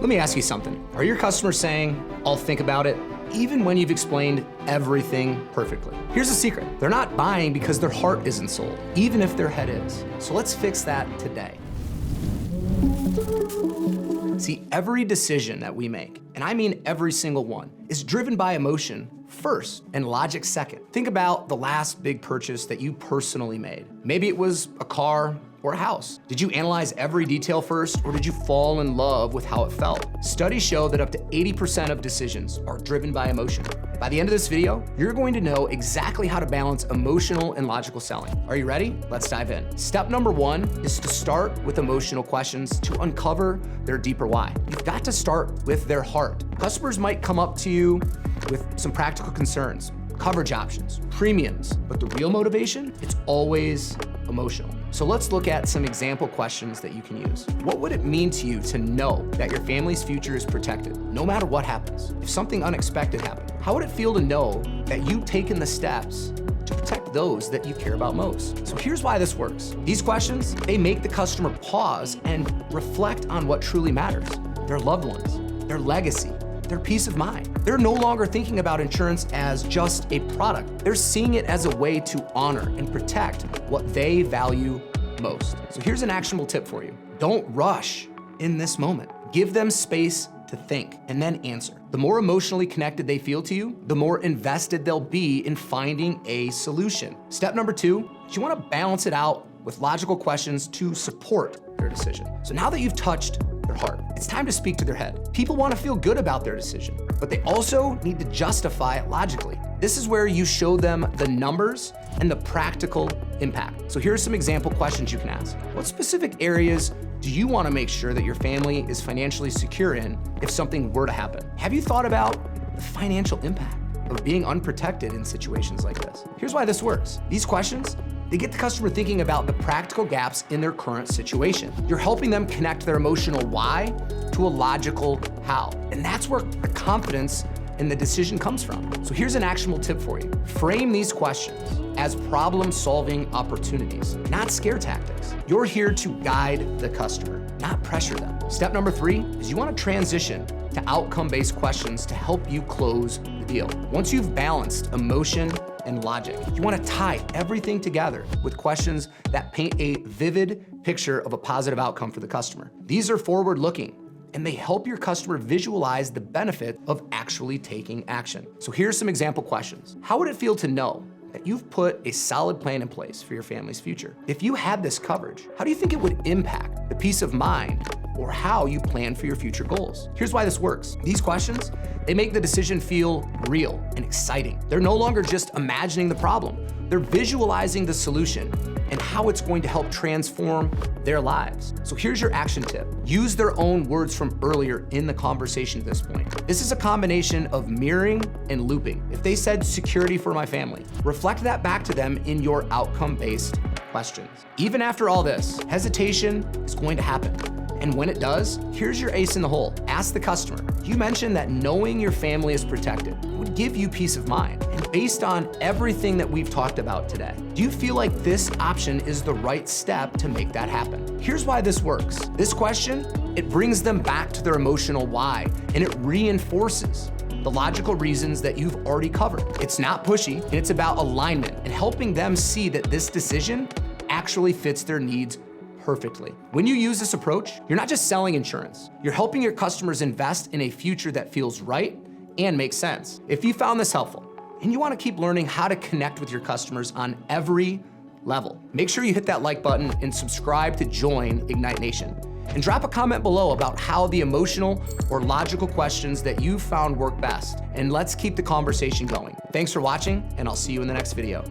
Let me ask you something. Are your customers saying, "I'll think about it," even when you've explained everything perfectly? Here's the secret. They're not buying because their heart isn't sold, even if their head is. So let's fix that today. See, every decision that we make, and I mean every single one, is driven by emotion first and logic second. Think about the last big purchase that you personally made. Maybe it was a car or a house. Did you analyze every detail first, or did you fall in love with how it felt? Studies show that up to 80% of decisions are driven by emotion. By the end of this video, you're going to know exactly how to balance emotional and logical selling. Are you ready? Let's dive in. Step number one is to start with emotional questions to uncover their deeper why. You've got to start with their heart. Customers might come up to you with some practical concerns, coverage options, premiums, but the real motivation, it's always emotional. So let's look at some example questions that you can use. What would it mean to you to know that your family's future is protected, no matter what happens? If something unexpected happened, how would it feel to know that you've taken the steps to protect those that you care about most? So here's why this works. These questions, they make the customer pause and reflect on what truly matters: their loved ones, their legacy, their peace of mind. They're no longer thinking about insurance as just a product. They're seeing it as a way to honor and protect what they value most. So here's an actionable tip for you. Don't rush in this moment. Give them space to think and then answer. The more emotionally connected they feel to you, the more invested they'll be in finding a solution. Step number two is you want to balance it out with logical questions to support their decision. So now that you've touched their heart, it's time to speak to their head. People want to feel good about their decision, but they also need to justify it logically. This is where you show them the numbers and the practical impact. So here are some example questions you can ask. What specific areas do you want to make sure that your family is financially secure in if something were to happen? Have you thought about the financial impact of being unprotected in situations like this? Here's why this works. These questions, they get the customer thinking about the practical gaps in their current situation. You're helping them connect their emotional why to a logical how. And that's where the confidence in the decision comes from. So here's an actionable tip for you. Frame these questions as problem-solving opportunities, not scare tactics. You're here to guide the customer, not pressure them. Step number three is you want to transition to outcome-based questions to help you close the deal. Once you've balanced emotion and logic, you want to tie everything together with questions that paint a vivid picture of a positive outcome for the customer. These are forward-looking, and they help your customer visualize the benefit of actually taking action. So here's some example questions. How would it feel to know that you've put a solid plan in place for your family's future? If you had this coverage, how do you think it would impact the peace of mind or how you plan for your future goals? Here's why this works. These questions, they make the decision feel real and exciting. They're no longer just imagining the problem. They're visualizing the solution and how it's going to help transform their lives. So here's your action tip. Use their own words from earlier in the conversation at this point. This is a combination of mirroring and looping. If they said security for my family, reflect that back to them in your outcome-based questions. Even after all this, hesitation is going to happen. And when it does, here's your ace in the hole. Ask the customer. You mentioned that knowing your family is protected would give you peace of mind. And based on everything that we've talked about today, do you feel like this option is the right step to make that happen? Here's why this works. This question, it brings them back to their emotional why, and it reinforces the logical reasons that you've already covered. It's not pushy, and it's about alignment and helping them see that this decision actually fits their needs perfectly. When you use this approach, you're not just selling insurance, you're helping your customers invest in a future that feels right and makes sense. If you found this helpful and you want to keep learning how to connect with your customers on every level, make sure you hit that like button and subscribe to join Ignite Nation. And drop a comment below about how the emotional or logical questions that you found work best. And let's keep the conversation going. Thanks for watching, and I'll see you in the next video.